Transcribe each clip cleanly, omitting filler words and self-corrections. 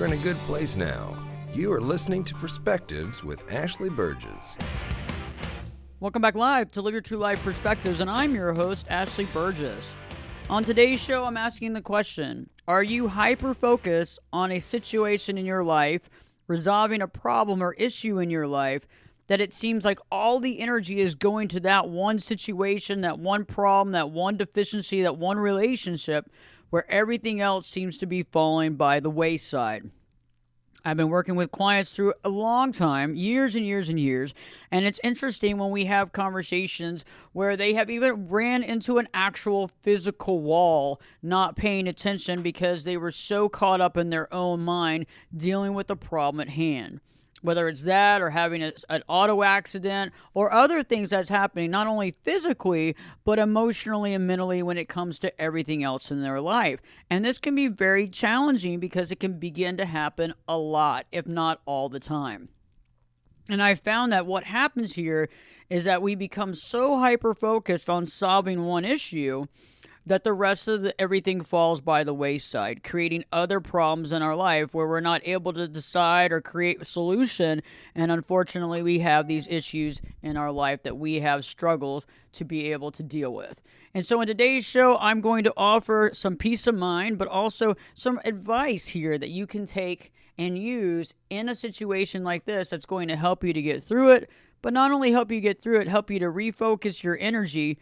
you're in a good place now. You are listening to Perspectives with Ashley Burgess. Welcome back live to Live Your True Life Perspectives, and I'm your host, Ashley Burgess. On today's show, I'm asking the question, are you hyper-focused on a situation in your life, resolving a problem or issue in your life, that it seems like all the energy is going to that one situation, that one problem, that one deficiency, that one relationship, where everything else seems to be falling by the wayside? I've been working with clients through a long time, years and years and years, and it's interesting when we have conversations where they have even ran into an actual physical wall, not paying attention because they were so caught up in their own mind dealing with the problem at hand. Whether it's that or having an auto accident or other things that's happening, not only physically, but emotionally and mentally when it comes to everything else in their life. And this can be very challenging because it can begin to happen a lot, if not all the time. And I found that what happens here is that we become so hyper-focused on solving one issue that the rest of everything falls by the wayside, creating other problems in our life where we're not able to decide or create a solution. And unfortunately, we have these issues in our life that we have struggles to be able to deal with. And so in today's show, I'm going to offer some peace of mind, but also some advice here that you can take and use in a situation like this that's going to help you to get through it, but not only help you get through it, help you to refocus your energy,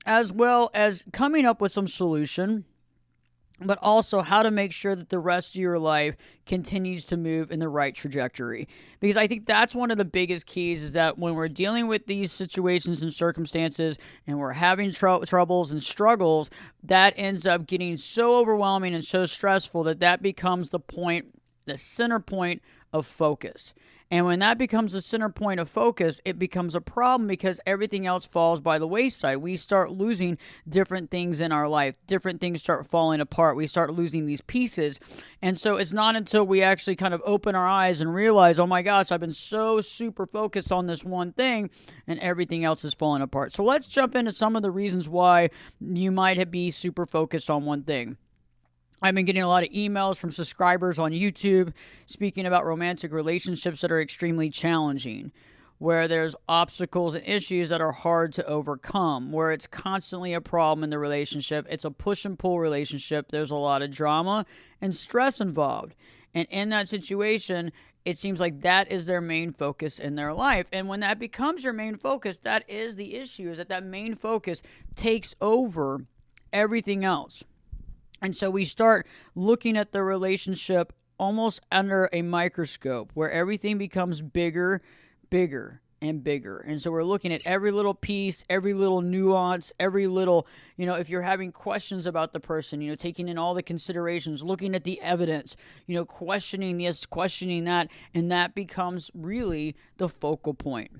as well as coming up with some solution, but also how to make sure that the rest of your life continues to move in the right trajectory. Because I think that's one of the biggest keys, is that when we're dealing with these situations and circumstances and we're having troubles and struggles, that ends up getting so overwhelming and so stressful that becomes the center point of focus. And when that becomes the center point of focus, it becomes a problem because everything else falls by the wayside. We start losing different things in our life. Different things start falling apart. We start losing these pieces. And so it's not until we actually kind of open our eyes and realize, oh my gosh, I've been so super focused on this one thing and everything else is falling apart. So let's jump into some of the reasons why you might be super focused on one thing. I've been getting a lot of emails from subscribers on YouTube speaking about romantic relationships that are extremely challenging, where there's obstacles and issues that are hard to overcome, where it's constantly a problem in the relationship. It's a push and pull relationship. There's a lot of drama and stress involved. And in that situation, it seems like that is their main focus in their life. And when that becomes your main focus, that is the issue, is that main focus takes over everything else. And so we start looking at the relationship almost under a microscope, where everything becomes bigger, and bigger. And so we're looking at every little piece, every little nuance, every little, if you're having questions about the person, taking in all the considerations, looking at the evidence, questioning this, questioning that, and that becomes really the focal point.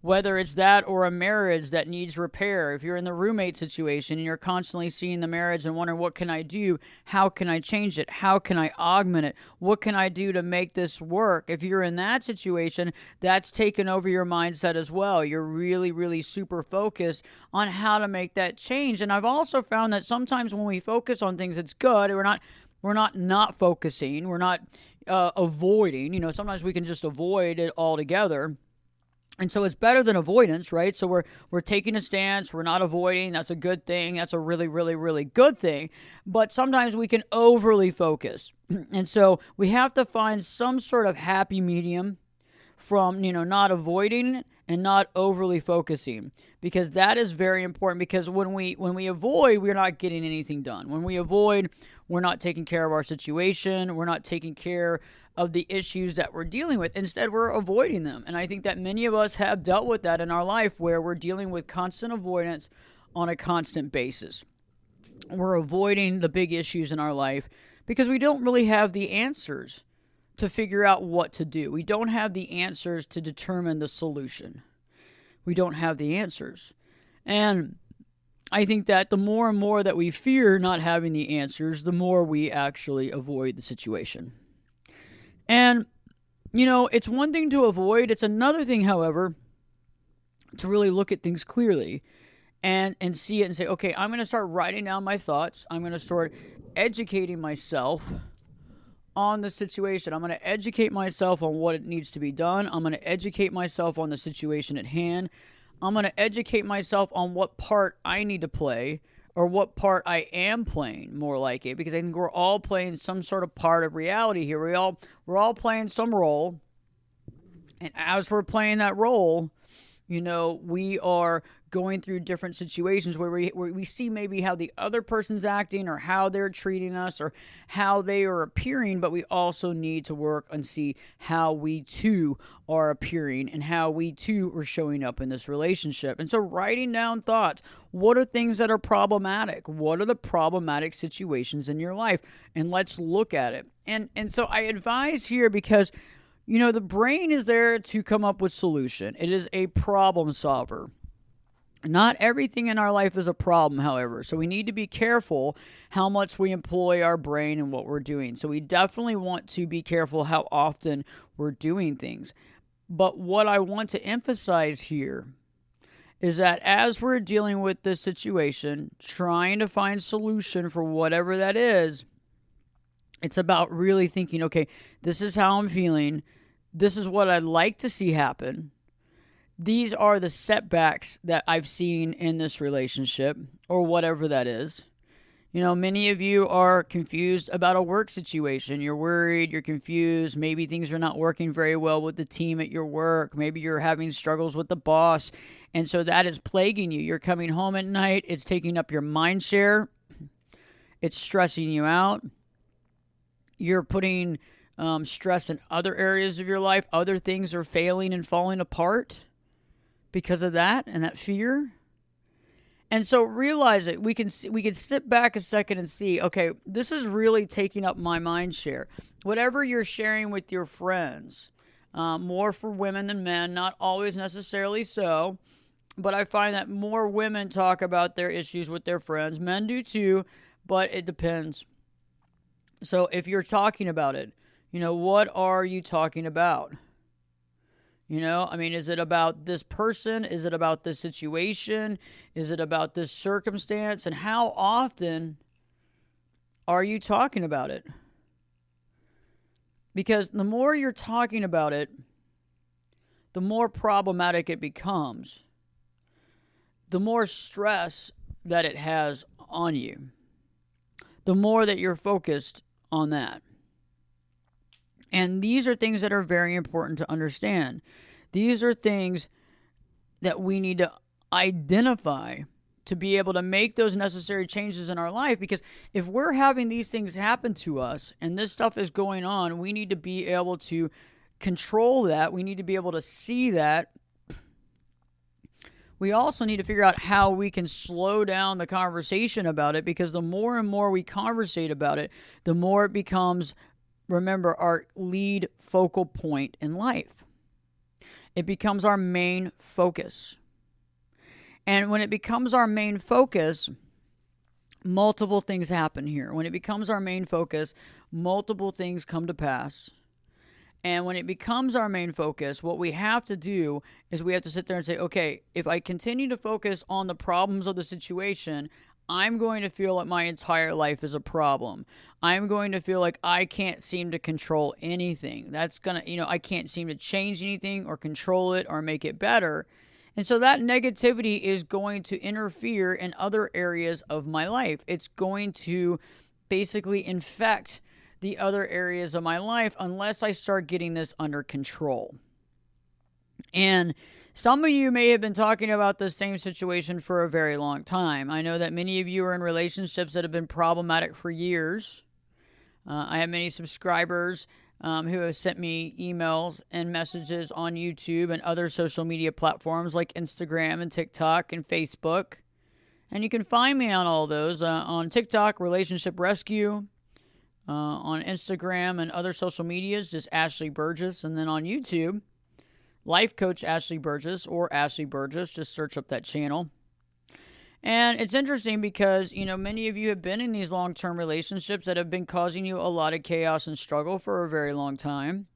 Whether it's that or a marriage that needs repair, if you're in the roommate situation and you're constantly seeing the marriage and wondering, what can I do? How can I change it? How can I augment it? What can I do to make this work? If you're in that situation, that's taken over your mindset as well. You're really, really super focused on how to make that change. And I've also found that sometimes when we focus on things, it's good. We're not focusing. We're not avoiding. Sometimes we can just avoid it altogether. And so it's better than avoidance, right? So we're taking a stance. We're not avoiding. That's a good thing. That's a really, really, really good thing. But sometimes we can overly focus. And so we have to find some sort of happy medium from, not avoiding and not overly focusing, because that is very important. Because when we avoid, we're not getting anything done. When we avoid, we're not taking care of our situation. We're not taking care of the issues that we're dealing with. Instead, we're avoiding them. And I think that many of us have dealt with that in our life, where we're dealing with constant avoidance on a constant basis. We're avoiding the big issues in our life because we don't really have the answers to figure out what to do. We don't have the answers to determine the solution. We don't have the answers. And I think that the more and more that we fear not having the answers, the more we actually avoid the situation. And, it's one thing to avoid. It's another thing, however, to really look at things clearly and see it and say, okay, I'm going to start writing down my thoughts. I'm going to start educating myself on the situation. I'm going to educate myself on what it needs to be done. I'm going to educate myself on the situation at hand. I'm going to educate myself on what part I need to play, or what part I am playing, more like it, because I think we're all playing some sort of part of reality here. We're all playing some role, and as we're playing that role, we are going through different situations where we see maybe how the other person's acting, or how they're treating us, or how they are appearing, but we also need to work and see how we too are appearing and how we too are showing up in this relationship. And so writing down thoughts. What are things that are problematic? What are the problematic situations in your life? And let's look at it. And so I advise here because the brain is there to come up with solution. It is a problem solver. Not everything in our life is a problem, however. So we need to be careful how much we employ our brain and what we're doing. So we definitely want to be careful how often we're doing things. But what I want to emphasize here is that as we're dealing with this situation, trying to find solution for whatever that is, it's about really thinking, okay, this is how I'm feeling. This is what I'd like to see happen. These are the setbacks that I've seen in this relationship, or whatever that is. Many of you are confused about a work situation. You're worried, you're confused. Maybe things are not working very well with the team at your work. Maybe you're having struggles with the boss. And so that is plaguing you. You're coming home at night. It's taking up your mind share. It's stressing you out. You're putting stress in other areas of your life. Other things are failing and falling apart because of that and that fear. And so realize it. We can sit back a second and see, okay, this is really taking up my mind share. Whatever you're sharing with your friends, more for women than men, not always necessarily so, but I find that more women talk about their issues with their friends. Men do too, but it depends. So if you're talking about it, what are you talking about? Is it about this person? Is it about this situation? Is it about this circumstance? And how often are you talking about it? Because the more you're talking about it, the more problematic it becomes. The more stress that it has on you. The more that you're focused on that. And these are things that are very important to understand. These are things that we need to identify to be able to make those necessary changes in our life. Because if we're having these things happen to us and this stuff is going on, we need to be able to control that. We need to be able to see that. We also need to figure out how we can slow down the conversation about it, because the more and more we conversate about it, the more it becomes, remember, our lead focal point in life. It becomes our main focus. And when it becomes our main focus, multiple things happen here. When it becomes our main focus, multiple things come to pass. And when it becomes our main focus, what we have to do is we have to sit there and say, okay, if I continue to focus on the problems of the situation, I'm going to feel like my entire life is a problem. I'm going to feel like I can't seem to control anything. That's going to, I can't seem to change anything or control it or make it better. And so that negativity is going to interfere in other areas of my life. It's going to basically infect the other areas of my life unless I start getting this under control. And some of you may have been talking about the same situation for a very long time. I know that many of you are in relationships that have been problematic for years. I have many subscribers who have sent me emails and messages on YouTube and other social media platforms like Instagram and TikTok and Facebook. And you can find me on all those. On TikTok, Relationship Rescue. On Instagram and other social medias, just Ashley Burgess. And then on YouTube, Life Coach Ashley Burgess or Ashley Burgess. Just search up that channel. And it's interesting because, many of you have been in these long-term relationships that have been causing you a lot of chaos and struggle for a very long time.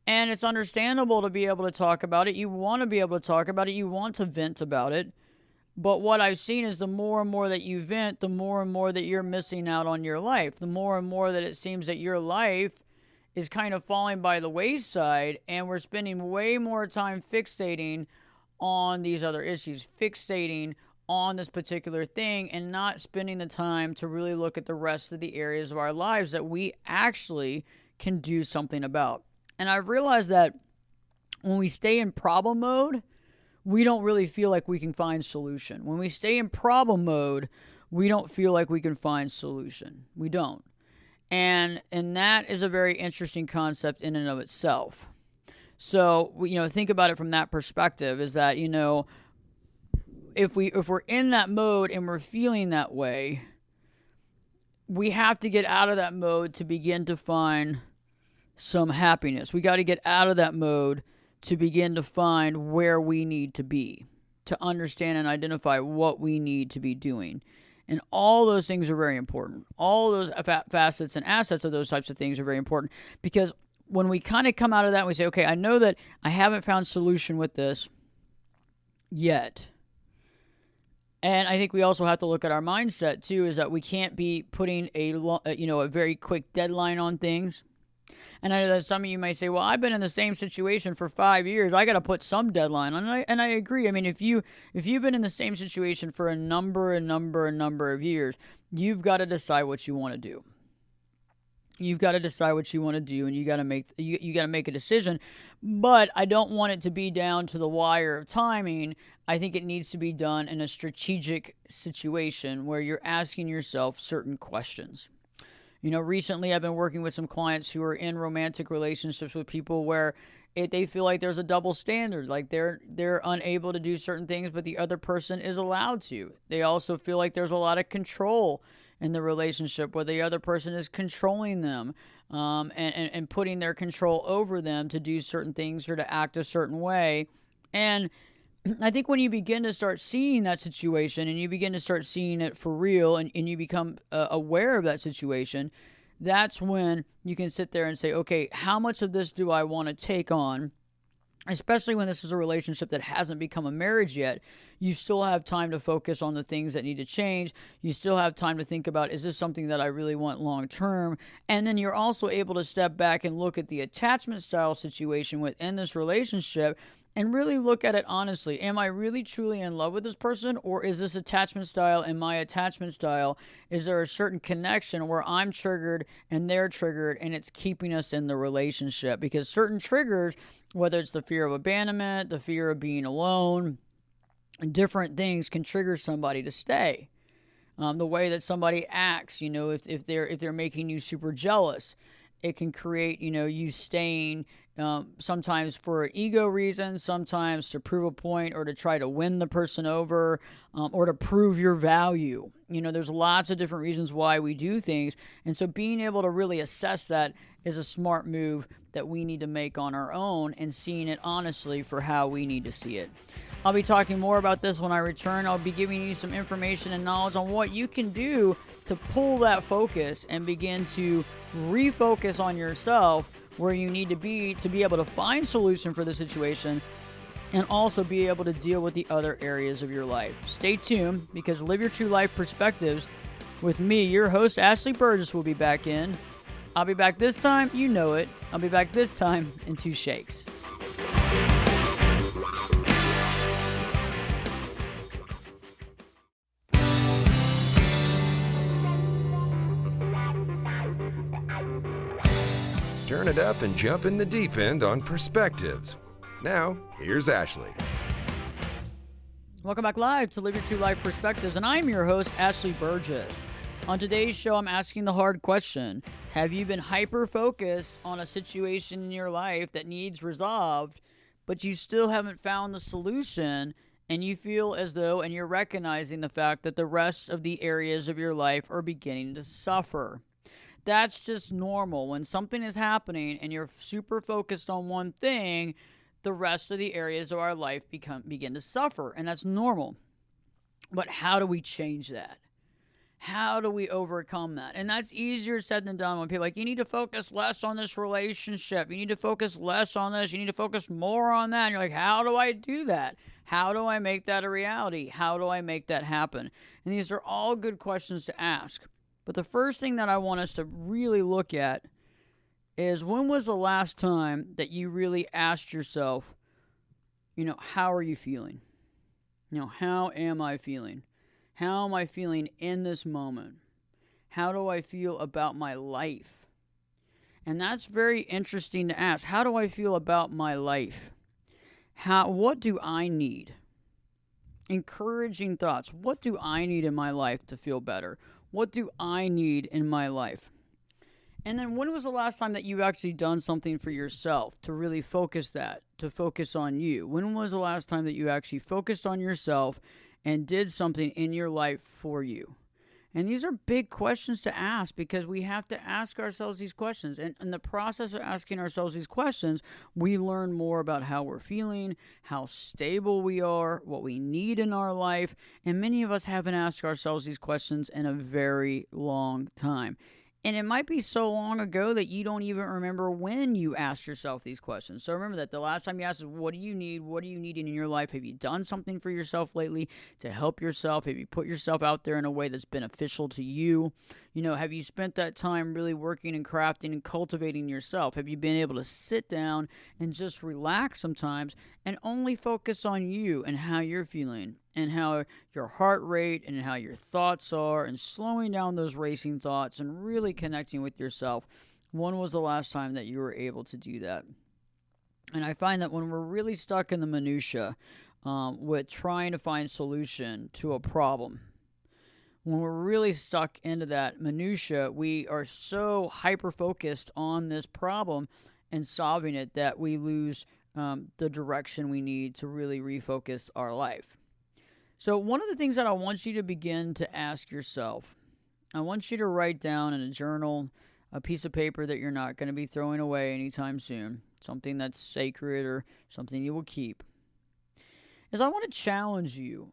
And it's understandable to be able to talk about it. You want to be able to talk about it. You want to vent about it. But what I've seen is the more and more that you vent, the more and more that you're missing out on your life. The more and more that it seems that your life is kind of falling by the wayside, and we're spending way more time fixating on these other issues, fixating on this particular thing, and not spending the time to really look at the rest of the areas of our lives that we actually can do something about. And I've realized that when we stay in problem mode, we don't really feel like we can find solution. When we stay in problem mode, we don't feel like we can find solution. We don't. And that is a very interesting concept in and of itself. So, think about it from that perspective, is that, if we're in that mode and we're feeling that way, we have to get out of that mode to begin to find some happiness. We got to get out of that mode to begin to find where we need to be, to understand and identify what we need to be doing. And all those things are very important. All those facets and assets of those types of things are very important, because when we kind of come out of that and we say, okay, I know that I haven't found solution with this yet. And I think we also have to look at our mindset too, is that we can't be putting a very quick deadline on things. And I know that some of you may say, well, I've been in the same situation for 5 years. I got to put some deadline on. And I agree. I mean, if you've been in the same situation for a number of years, you've got to decide what you want to do. You've got to decide what you want to do, and you got to make a decision. But I don't want it to be down to the wire of timing. I think it needs to be done in a strategic situation where you're asking yourself certain questions. Recently I've been working with some clients who are in romantic relationships with people where they feel like there's a double standard, like they're unable to do certain things, but the other person is allowed to. They also feel like there's a lot of control in the relationship where the other person is controlling them and putting their control over them to do certain things or to act a certain way. And I think when you begin to start seeing that situation and you begin to start seeing it for real and you become aware of that situation, that's when you can sit there and say, okay, how much of this do I want to take on? Especially when this is a relationship that hasn't become a marriage yet, you still have time to focus on the things that need to change. You still have time to think about, is this something that I really want long term? And then you're also able to step back and look at the attachment style situation within this relationship and really look at it honestly. Am I really truly in love with this person, or is this attachment style and my attachment style? Is there a certain connection where I'm triggered and they're triggered and it's keeping us in the relationship? Because certain triggers, whether it's the fear of abandonment, the fear of being alone, different things can trigger somebody to stay. The way that somebody acts, if they're making you super jealous, it can create, you staying sometimes for ego reasons, sometimes to prove a point or to try to win the person over or to prove your value. There's lots of different reasons why we do things. And so being able to really assess that is a smart move that we need to make on our own and seeing it honestly for how we need to see it. I'll be talking more about this when I return. I'll be giving you some information and knowledge on what you can do to pull that focus and begin to refocus on yourself where you need to be able to find solution for the situation and also be able to deal with the other areas of your life. Stay tuned, because Live Your True Life Perspectives with me, your host, Ashley Burgess, will be back in. I'll be back this time, you know it. I'll be back this time in 2 shakes. Turn it up and jump in the deep end on Perspectives. Now, here's Ashley. Welcome back live to Live Your True Life Perspectives, and I'm your host, Ashley Burgess. On today's show, I'm asking the hard question. Have you been hyper-focused on a situation in your life that needs resolved, but you still haven't found the solution, and you feel as though, and you're recognizing the fact that the rest of the areas of your life are beginning to suffer? That's just normal. When something is happening and you're super focused on one thing, the rest of the areas of our life begin to suffer, and that's normal. But how do we change that? How do we overcome that? And that's easier said than done when people are like, you need to focus less on this relationship. You need to focus less on this. You need to focus more on that. And you're like, how do I do that? How do I make that a reality? How do I make that happen? And these are all good questions to ask. But the first thing that I want us to really look at is, when was the last time that you really asked yourself, how are you feeling? How am I feeling? How am I feeling in this moment? How do I feel about my life? And that's very interesting to ask. How do I feel about my life? What do I need? Encouraging thoughts. What do I need in my life to feel better? What do I need in my life? And then, when was the last time that you've actually done something for yourself to really focus to focus on you? When was the last time that you actually focused on yourself and did something in your life for you? And these are big questions to ask, because we have to ask ourselves these questions. And in the process of asking ourselves these questions, we learn more about how we're feeling, how stable we are, what we need in our life. And many of us haven't asked ourselves these questions in a very long time. And it might be so long ago that you don't even remember when you asked yourself these questions. So remember that the last time you asked is, what do you need? What do you need in your life? Have you done something for yourself lately to help yourself? Have you put yourself out there in a way that's beneficial to you? Have you spent that time really working and crafting and cultivating yourself? Have you been able to sit down and just relax sometimes and only focus on you and how you're feeling, and how your heart rate and how your thoughts are, and slowing down those racing thoughts and really connecting with yourself? When was the last time that you were able to do that? And I find that when we're really stuck in the minutia with trying to find solution to a problem, when we're really stuck into that minutia, we are so hyper-focused on this problem and solving it that we lose the direction we need to really refocus our life. So one of the things that I want you to begin to ask yourself, I want you to write down in a journal, a piece of paper that you're not going to be throwing away anytime soon, something that's sacred or something you will keep, is I want to challenge you.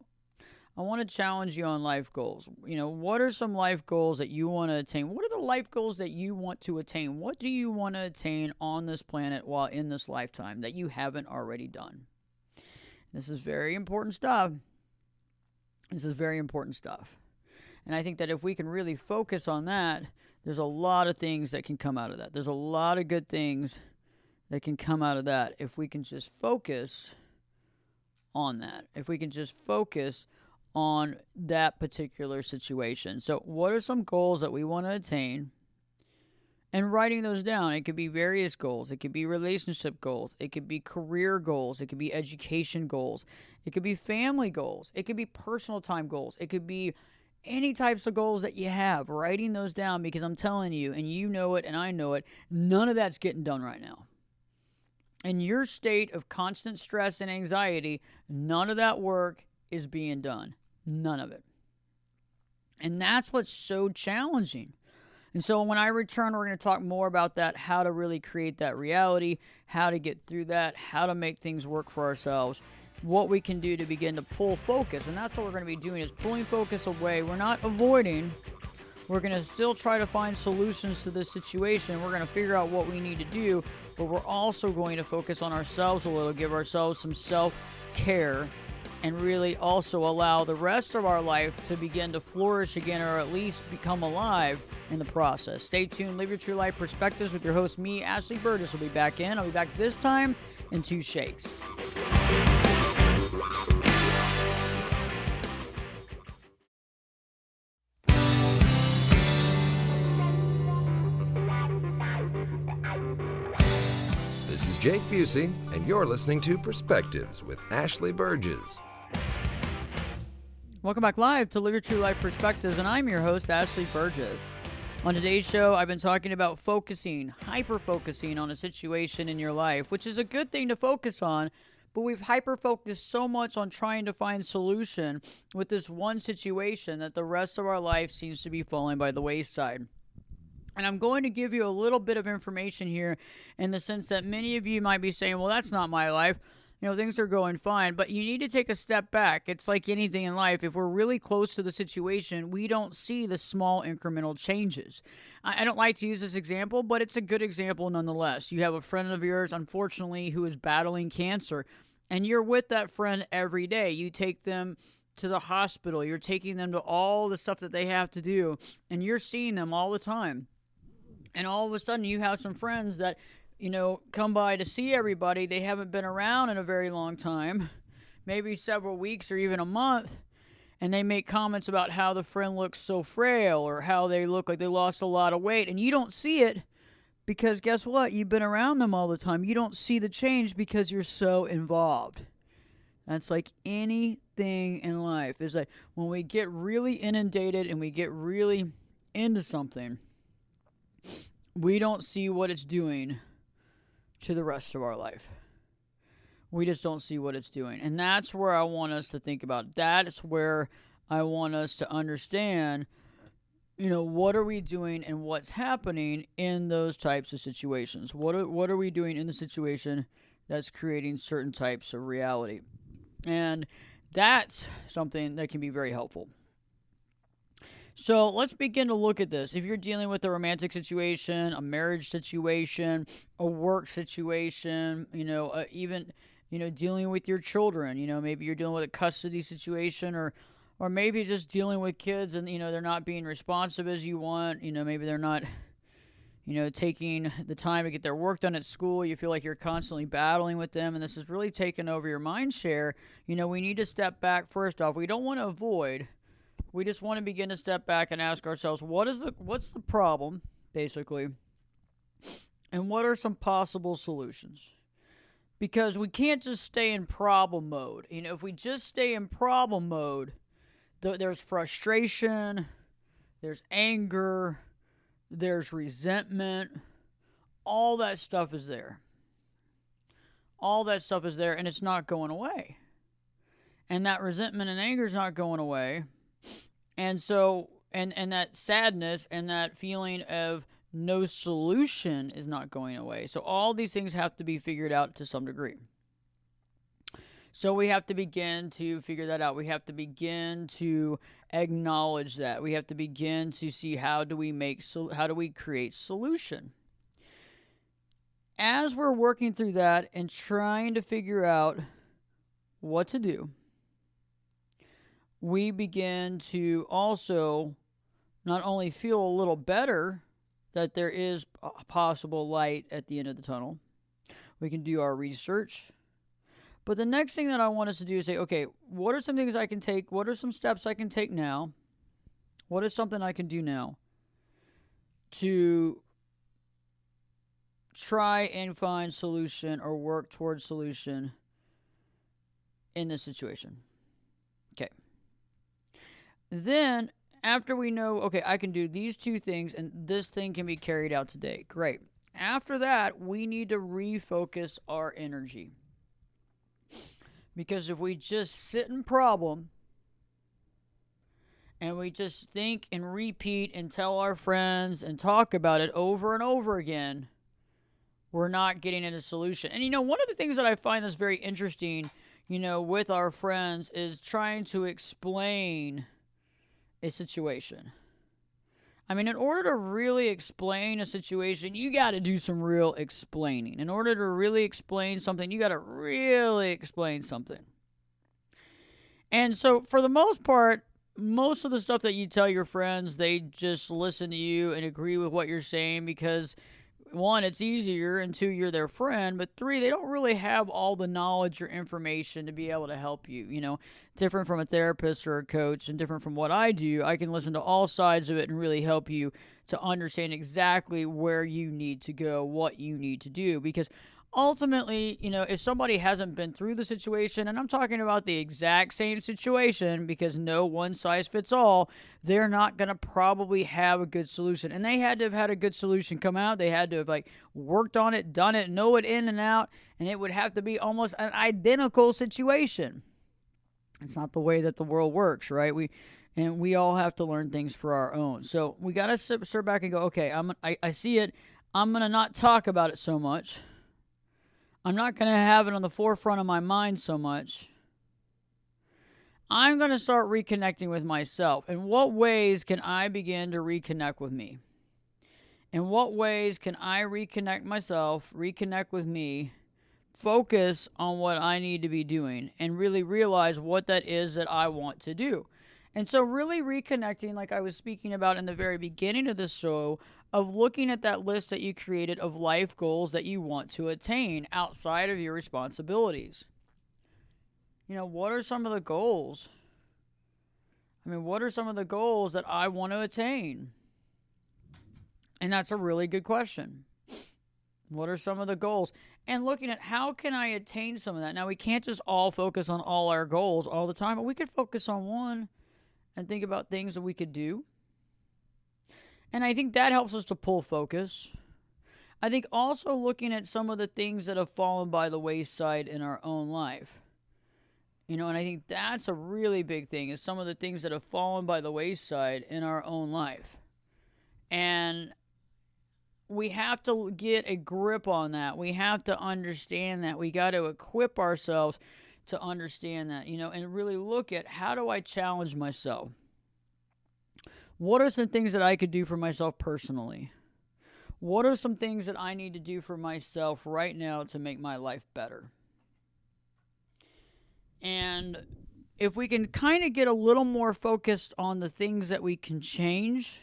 I want to challenge you on life goals. What are some life goals that you want to attain? What are the life goals that you want to attain? What do you want to attain on this planet while in this lifetime that you haven't already done? This is very important stuff. This is very important stuff. And I think that if we can really focus on that, there's a lot of things that can come out of that. There's a lot of good things that can come out of that if we can just focus on that. If we can just focus on that particular situation. So what are some goals that we want to attain? And writing those down. It could be various goals. It could be relationship goals. It could be career goals. It could be education goals. It could be family goals. It could be personal time goals. It could be any types of goals that you have. Writing those down, because I'm telling you, and you know it and I know it, none of that's getting done right now. In your state of constant stress and anxiety, none of that work is being done. None of it. And that's what's so challenging. And so when I return, we're going to talk more about that, how to really create that reality, how to get through that, how to make things work for ourselves, what we can do to begin to pull focus. And that's what we're going to be doing, is pulling focus away. We're not avoiding. We're going to still try to find solutions to this situation. We're going to figure out what we need to do, but we're also going to focus on ourselves a little, give ourselves some self-care, and really also allow the rest of our life to begin to flourish again, or at least become alive in the process. Stay tuned. Live Your True Life Perspectives with your host, me, Ashley Burgess, will be back in. I'll be back this time in 2 shakes. This is Jake Busey, and you're listening to Perspectives with Ashley Burgess. Welcome back live to Live Your True Life Perspectives, and I'm your host, Ashley Burgess. On today's show, I've been talking about focusing, hyper-focusing on a situation in your life, which is a good thing to focus on, but we've hyper-focused so much on trying to find solution with this one situation that the rest of our life seems to be falling by the wayside. And I'm going to give you a little bit of information here in the sense that many of you might be saying, well, that's not my life. things are going fine, but you need to take a step back. It's like anything in life. If we're really close to the situation, we don't see the small incremental changes. I don't like to use this example, but it's a good example nonetheless. You have a friend of yours, unfortunately, who is battling cancer, and you're with that friend every day. You take them to the hospital. You're taking them to all the stuff that they have to do, and you're seeing them all the time. And all of a sudden, you have some friends that, come by to see everybody. They haven't been around in a very long time, maybe several weeks or even a month, and they make comments about how the friend looks so frail or how they look like they lost a lot of weight, and you don't see it because guess what? You've been around them all the time. You don't see the change because you're so involved. That's like anything in life. Is that when we get really inundated and we get really into something, we don't see what it's doing to the rest of our life. We just don't see what it's doing. And that's where I want us to think about. That is where I want us to understand, what are we doing and what's happening in those types of situations? What are we doing in the situation that's creating certain types of reality? And that's something that can be very helpful. So let's begin to look at this. If you're dealing with a romantic situation, a marriage situation, a work situation, even, dealing with your children, maybe you're dealing with a custody situation or maybe just dealing with kids and, they're not being responsive as you want. Maybe they're not, taking the time to get their work done at school. You feel like you're constantly battling with them and this is really taking over your mind share. We need to step back. First off, we don't want to avoid. We just want to begin to step back and ask ourselves, what's the problem, basically, and what are some possible solutions? Because we can't just stay in problem mode. If we just stay in problem mode, there's frustration, there's anger, there's resentment. All that stuff is there. All that stuff is there, and it's not going away. And that resentment and anger is not going away. And so, and that sadness and that feeling of no solution is not going away. So all these things have to be figured out to some degree. So we have to begin to figure that out. We have to begin to acknowledge that. We have to begin to see how do we create solution. As we're working through that and trying to figure out what to do, we begin to also not only feel a little better that there is a possible light at the end of the tunnel. We can do our research. But the next thing that I want us to do is say, okay, what are some things I can take? What are some steps I can take now? What is something I can do now to try and find solution or work towards solution in this situation? Okay. Then, after we know, okay, I can do these two things and this thing can be carried out today. Great. After that, we need to refocus our energy. Because if we just sit in problem and we just think and repeat and tell our friends and talk about it over and over again, we're not getting at a solution. And one of the things that I find that's very interesting, with our friends is trying to explain a situation. I mean, in order to really explain a situation, you got to do some real explaining. In order to really explain something, you got to really explain something. And so, for the most part, most of the stuff that you tell your friends, they just listen to you and agree with what you're saying because, one, it's easier, and two, you're their friend, but three, they don't really have all the knowledge or information to be able to help you. Different from a therapist or a coach and different from what I do, I can listen to all sides of it and really help you to understand exactly where you need to go, what you need to do, because ultimately, if somebody hasn't been through the situation, and I'm talking about the exact same situation because no one size fits all, they're not going to probably have a good solution. And they had to have had a good solution come out. They had to have worked on it, done it, know it in and out, and it would have to be almost an identical situation. It's not the way that the world works, right? We all have to learn things for our own. So we got to sit back and go, okay, I see it. I'm going to not talk about it so much. I'm not going to have it on the forefront of my mind so much. I'm going to start reconnecting with myself. In what ways can I begin to reconnect with me? In what ways can I reconnect myself, reconnect with me, focus on what I need to be doing, and really realize what that is that I want to do? And so really reconnecting, like I was speaking about in the very beginning of the show, of looking at that list that you created of life goals that you want to attain outside of your responsibilities. What are some of the goals? What are some of the goals that I want to attain? And that's a really good question. What are some of the goals? And looking at how can I attain some of that? Now, we can't just all focus on all our goals all the time, but we could focus on one and think about things that we could do. And I think that helps us to pull focus. I think also looking at some of the things that have fallen by the wayside in our own life. And I think that's a really big thing, is some of the things that have fallen by the wayside in our own life. And we have to get a grip on that. We have to understand that. We got to equip ourselves to understand that, and really look at, how do I challenge myself? What are some things that I could do for myself personally? What are some things that I need to do for myself right now to make my life better? And if we can kind of get a little more focused on the things that we can change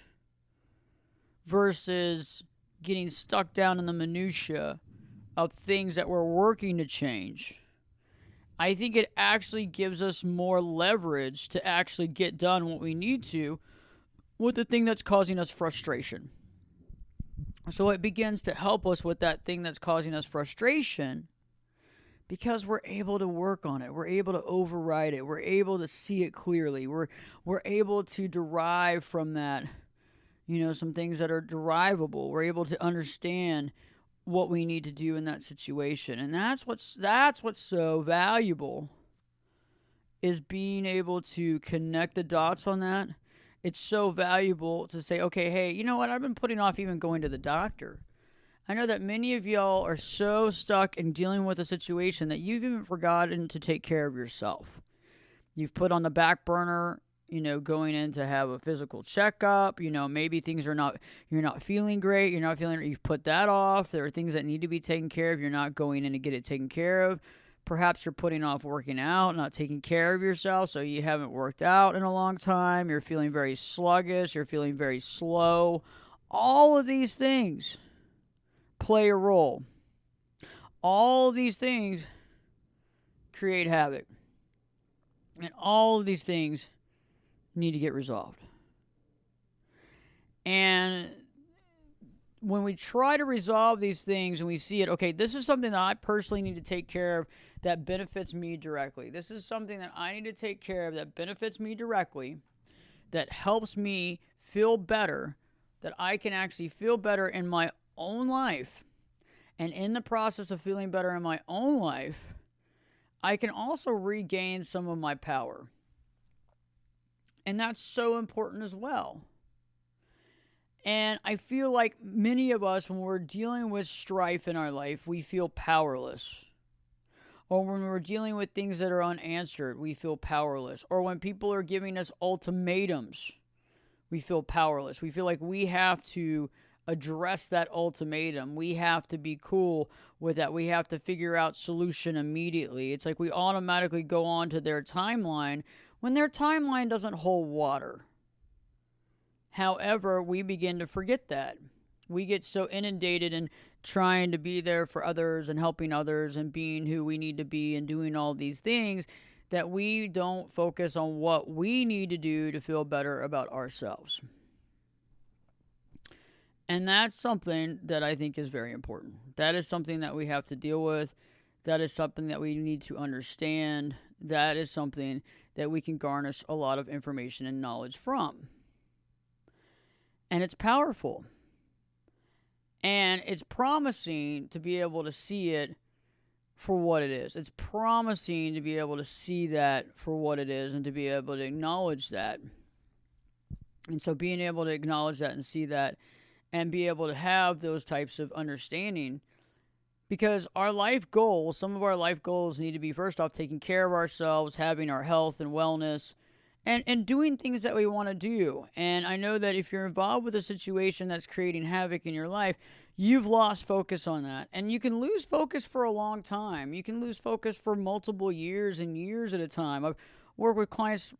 versus getting stuck down in the minutia of things that we're working to change, I think it actually gives us more leverage to actually get done what we need to with the thing that's causing us frustration. So it begins to help us with that thing that's causing us frustration, because we're able to work on it. We're able to override it. We're able to see it clearly. We're able to derive from that, some things that are derivable. We're able to understand what we need to do in that situation. And that's what's so valuable, is being able to connect the dots on that. It's so valuable to say, okay, hey, you know what? I've been putting off even going to the doctor. I know that many of y'all are so stuck in dealing with a situation that you've even forgotten to take care of yourself. You've put on the back burner, going in to have a physical checkup. Maybe things you're not feeling great. You've put that off. There are things that need to be taken care of. You're not going in to get it taken care of. Perhaps you're putting off working out, not taking care of yourself, so you haven't worked out in a long time. You're feeling very sluggish. You're feeling very slow. All of these things play a role. All of these things create havoc. And all of these things need to get resolved. And when we try to resolve these things and we see it, okay, this is something that I personally need to take care of that benefits me directly. This is something that I need to take care of that benefits me directly, that helps me feel better, that I can actually feel better in my own life. And in the process of feeling better in my own life, I can also regain some of my power. And that's so important as well. And I feel like many of us, when we're dealing with strife in our life, we feel powerless. Or when we're dealing with things that are unanswered, we feel powerless. Or when people are giving us ultimatums, we feel powerless. We feel like we have to address that ultimatum. We have to be cool with that. We have to figure out solution immediately. It's like we automatically go on to their timeline when their timeline doesn't hold water. However, we begin to forget that. We get so inundated in trying to be there for others and helping others and being who we need to be and doing all these things that we don't focus on what we need to do to feel better about ourselves. And that's something that I think is very important. That is something that we have to deal with. That is something that we need to understand. That is something that we can garnish a lot of information and knowledge from. And it's powerful. And it's promising to be able to see it for what it is. It's promising to be able to see that for what it is and to be able to acknowledge that. And so being able to acknowledge that and see that and be able to have those types of understanding Because our life goals, some of our life goals need to be, first off, taking care of ourselves, having our health and wellness, and doing things that we want to do. And I know that if you're involved with a situation that's creating havoc in your life, you've lost focus on that. And you can lose focus for a long time. You can lose focus for multiple years and years at a time. I've worked with clients,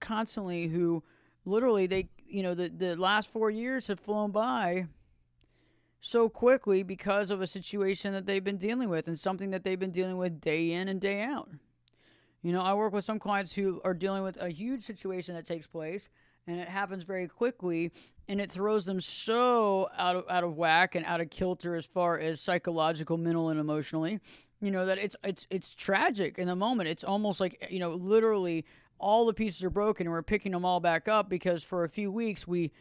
constantly who literally the last 4 years have flown by so quickly because of a situation that they've been dealing with and something that they've been dealing with day in and day out. I work with some clients who are dealing with a huge situation that takes place, and it happens very quickly, and it throws them so out of whack and out of kilter as far as psychological, mental, and emotionally, that it's tragic in the moment. It's almost like, literally all the pieces are broken, and we're picking them all back up because for a few weeks we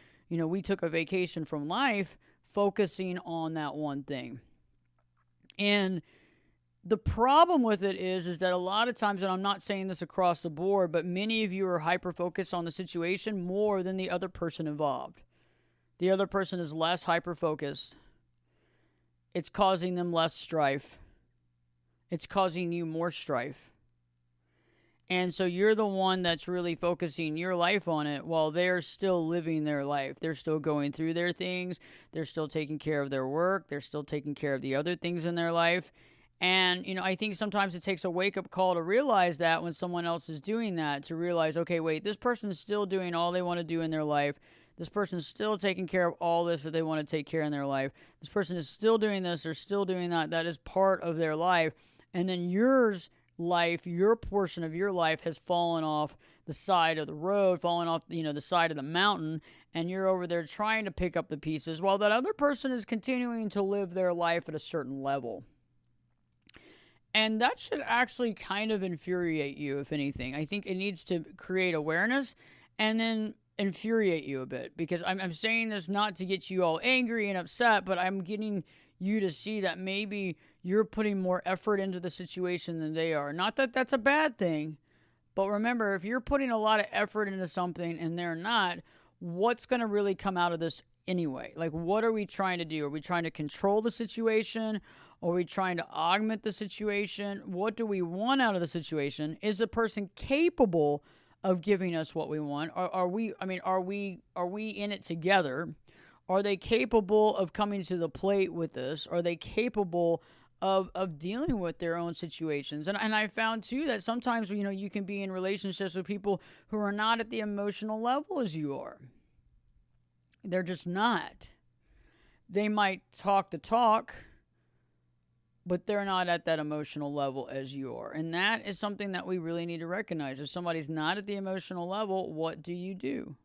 took a vacation from life focusing on that one thing. And the problem with it is that a lot of times, and I'm not saying this across the board, but many of you are hyper-focused on the situation more than the other person involved. The other person is less hyper-focused. It's causing them less strife. It's causing you more strife. And so you're the one that's really focusing your life on it while they're still living their life. They're still going through their things. They're still taking care of their work. They're still taking care of the other things in their life. And, I think sometimes it takes a wake-up call to realize that when someone else is doing that, to realize, okay, wait, this person's still doing all they want to do in their life. This person's still taking care of all this that they want to take care in their life. This person is still doing this or still doing that. That is part of their life. And then your portion of your life has fallen off the side of the road, fallen off, the side of the mountain, and you're over there trying to pick up the pieces while that other person is continuing to live their life at a certain level. And that should actually kind of infuriate you, if anything. I think it needs to create awareness and then infuriate you a bit, because I'm saying this not to get you all angry and upset, but I'm getting you to see that maybe you're putting more effort into the situation than they are. Not that that's a bad thing, but remember, if you're putting a lot of effort into something and they're not, what's going to really come out of this anyway? Like, what are we trying to do? Are we trying to control the situation? Are we trying to augment the situation? What do we want out of the situation? Is the person capable of giving us what we want? Are we in it together? Are they capable of coming to the plate with us? Are they capable of dealing with their own situations? And I found too that sometimes, you can be in relationships with people who are not at the emotional level as you are. They're just not. They might talk the talk, but they're not at that emotional level as you are. And that is something that we really need to recognize. If somebody's not at the emotional level, what do you do?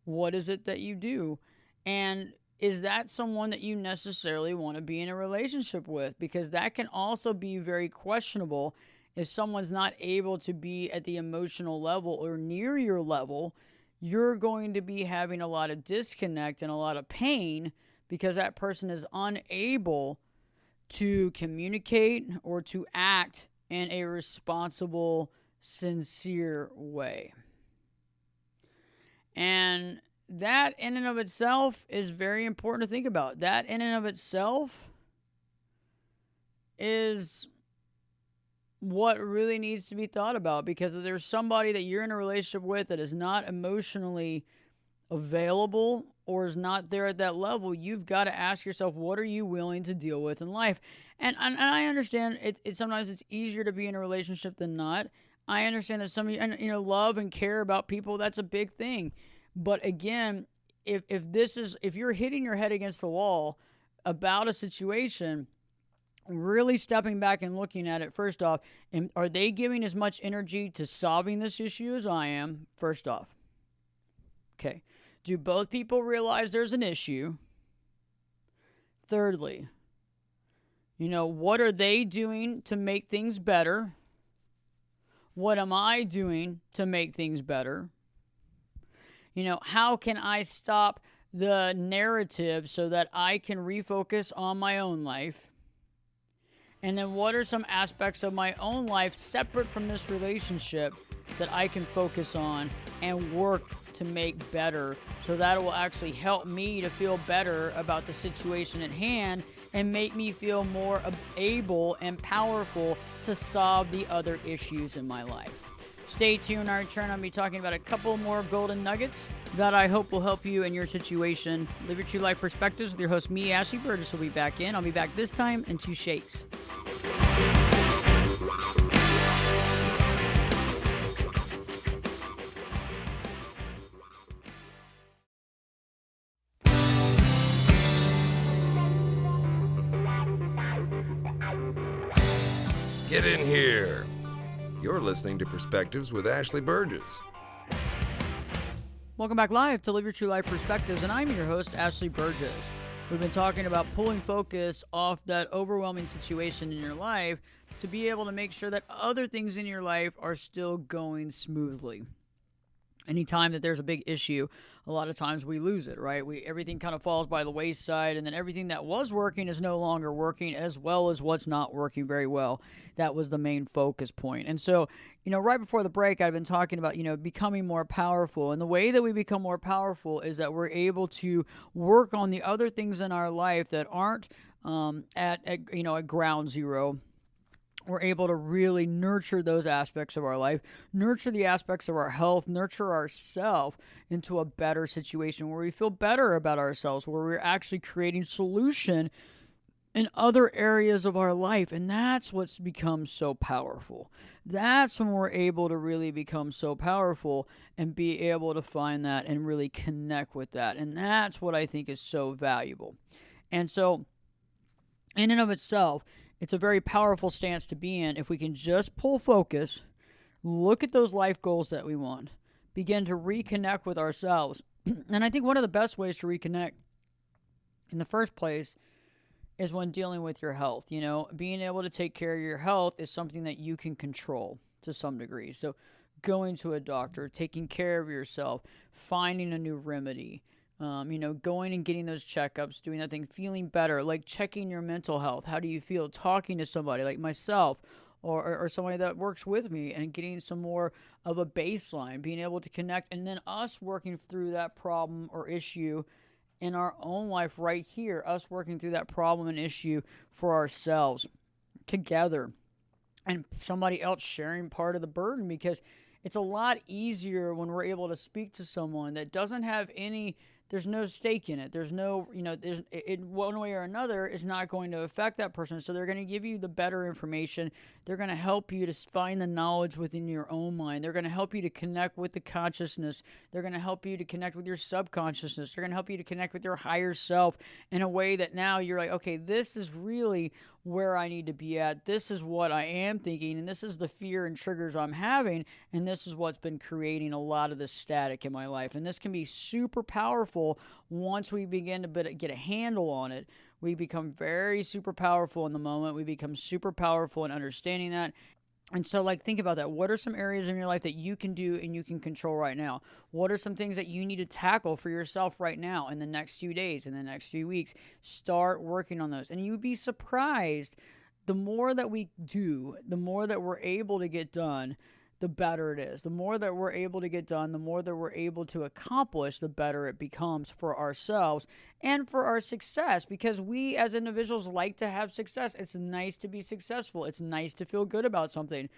What is it that you do? And is that someone that you necessarily want to be in a relationship with? Because that can also be very questionable if someone's not able to be at the emotional level or near your level. You're going to be having a lot of disconnect and a lot of pain because that person is unable to communicate or to act in a responsible, sincere way. And that in and of itself is very important to think about. That in and of itself is what really needs to be thought about, because if there's somebody that you're in a relationship with that is not emotionally available or is not there at that level, you've got to ask yourself, what are you willing to deal with in life? And I understand it sometimes it's easier to be in a relationship than not. I understand that some of you love and care about people. That's a big thing. But again, if you're hitting your head against the wall about a situation, really stepping back and looking at it, first off, and are they giving as much energy to solving this issue as I am? First off. Okay. Do both people realize there's an issue? Thirdly, what are they doing to make things better? What am I doing to make things better? How can I stop the narrative so that I can refocus on my own life? And then what are some aspects of my own life separate from this relationship that I can focus on and work to make better, so that it will actually help me to feel better about the situation at hand and make me feel more able and powerful to solve the other issues in my life. Stay tuned. I return. I'll be talking about a couple more golden nuggets that I hope will help you in your situation. Live Your True Life Perspectives with your host, me, Ashley Burgess, will be back in. I'll be back this time in 2 shakes. Get in here. You're listening to Perspectives with Ashley Burgess. Welcome back live to Live Your True Life Perspectives, and I'm your host, Ashley Burgess. We've been talking about pulling focus off that overwhelming situation in your life to be able to make sure that other things in your life are still going smoothly. Anytime that there's a big issue, a lot of times we lose it, right? Everything kind of falls by the wayside, and then everything that was working is no longer working, as well as what's not working very well. That was the main focus point. And so, right before the break, I've been talking about, becoming more powerful. And the way that we become more powerful is that we're able to work on the other things in our life that aren't at ground zero. We're able to really nurture those aspects of our life, nurture the aspects of our health, nurture ourselves into a better situation where we feel better about ourselves, where we're actually creating solution in other areas of our life. And that's what's become so powerful. That's when we're able to really become so powerful and be able to find that and really connect with that. And that's what I think is so valuable. And so, in and of itself, it's a very powerful stance to be in if we can just pull focus, look at those life goals that we want, begin to reconnect with ourselves. And I think one of the best ways to reconnect in the first place is when dealing with your health. Being able to take care of your health is something that you can control to some degree. So going to a doctor, taking care of yourself, finding a new remedy, going and getting those checkups, doing that thing, feeling better, like checking your mental health. How do you feel? Talking to somebody like myself or somebody that works with me and getting some more of a baseline, being able to connect, and then us working through that problem or issue in our own life right here, us working through that problem and issue for ourselves together, and somebody else sharing part of the burden, because it's a lot easier when we're able to speak to someone that doesn't have there's no stake in it. There's no, in one way or another, it's not going to affect that person. So they're going to give you the better information. They're going to help you to find the knowledge within your own mind. They're going to help you to connect with the consciousness. They're going to help you to connect with your subconsciousness. They're going to help you to connect with your higher self in a way that now you're like, okay, this is really where I need to be at. This is what I am thinking, and this is the fear and triggers I'm having, and this is what's been creating a lot of the static in my life. And this can be super powerful once we begin to get a handle on it. We become very super powerful in the moment. We become super powerful in understanding that. And so, think about that. What are some areas in your life that you can do and you can control right now? What are some things that you need to tackle for yourself right now in the next few days, in the next few weeks? Start working on those. And you'd be surprised, the more that we do, the more that we're able to get done, the better it is. The more that we're able to get done, the more that we're able to accomplish, the better it becomes for ourselves and for our success, because we as individuals like to have success. It's nice to be successful. It's nice to feel good about something.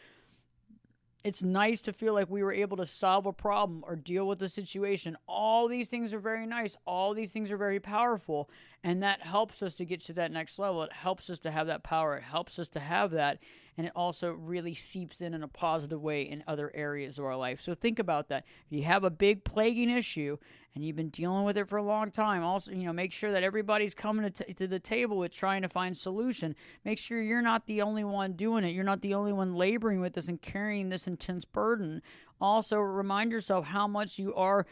It's nice to feel like we were able to solve a problem or deal with a situation. All these things are very nice. All these things are very powerful. And that helps us to get to that next level. It helps us to have that power. It helps us to have that. And it also really seeps in a positive way in other areas of our life. So think about that. If you have a big plaguing issue and you've been dealing with it for a long time, also, make sure that everybody's coming to the table with trying to find solution. Make sure you're not the only one doing it. You're not the only one laboring with this and carrying this intense burden. Also, remind yourself how much you are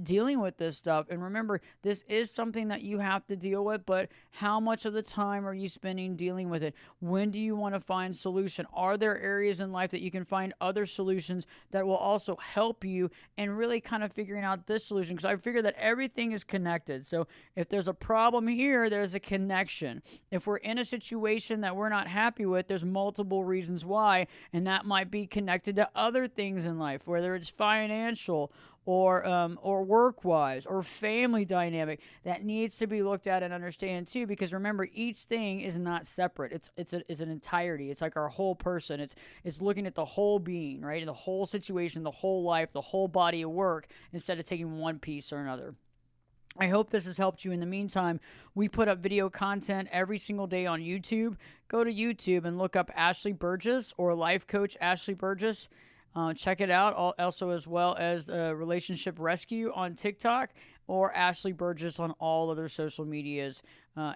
dealing with this stuff. And remember, this is something that you have to deal with, but how much of the time are you spending dealing with it? When do you want to find solution? Are there areas in life that you can find other solutions that will also help you and really kind of figuring out this solution? Because I figure that everything is connected. So if there's a problem here, there's a connection. If we're in a situation that we're not happy with, there's multiple reasons why, and that might be connected to other things in life, whether it's financial or work-wise or family dynamic that needs to be looked at and understand too. Because remember, each thing is not separate. It's an entirety. It's like our whole person. It's looking at the whole being, right? The whole situation, the whole life, the whole body of work, instead of taking one piece or another. I hope this has helped you. In the meantime, we put up video content every single day on YouTube. Go to YouTube and look up Ashley Burgess or Life Coach Ashley Burgess. Check it out. Also, as well as Relationship Rescue on TikTok or Ashley Burgess on all other social medias,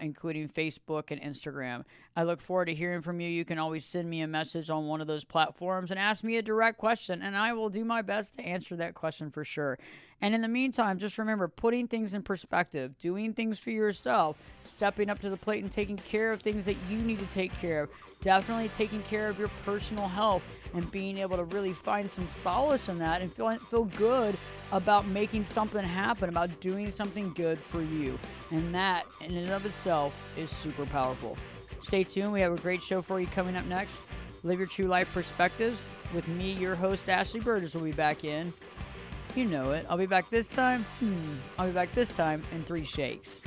including Facebook and Instagram. I look forward to hearing from you. You can always send me a message on one of those platforms and ask me a direct question, and I will do my best to answer that question for sure. And in the meantime, just remember, putting things in perspective, doing things for yourself, stepping up to the plate and taking care of things that you need to take care of, definitely taking care of your personal health and being able to really find some solace in that and feel good about making something happen, about doing something good for you. And that, in and of itself, is super powerful. Stay tuned. We have a great show for you coming up next. Live Your True Life Perspectives with me, your host, Ashley Burgess, will be back in. You know it. I'll be back this time. I'll be back this time in 3 shakes.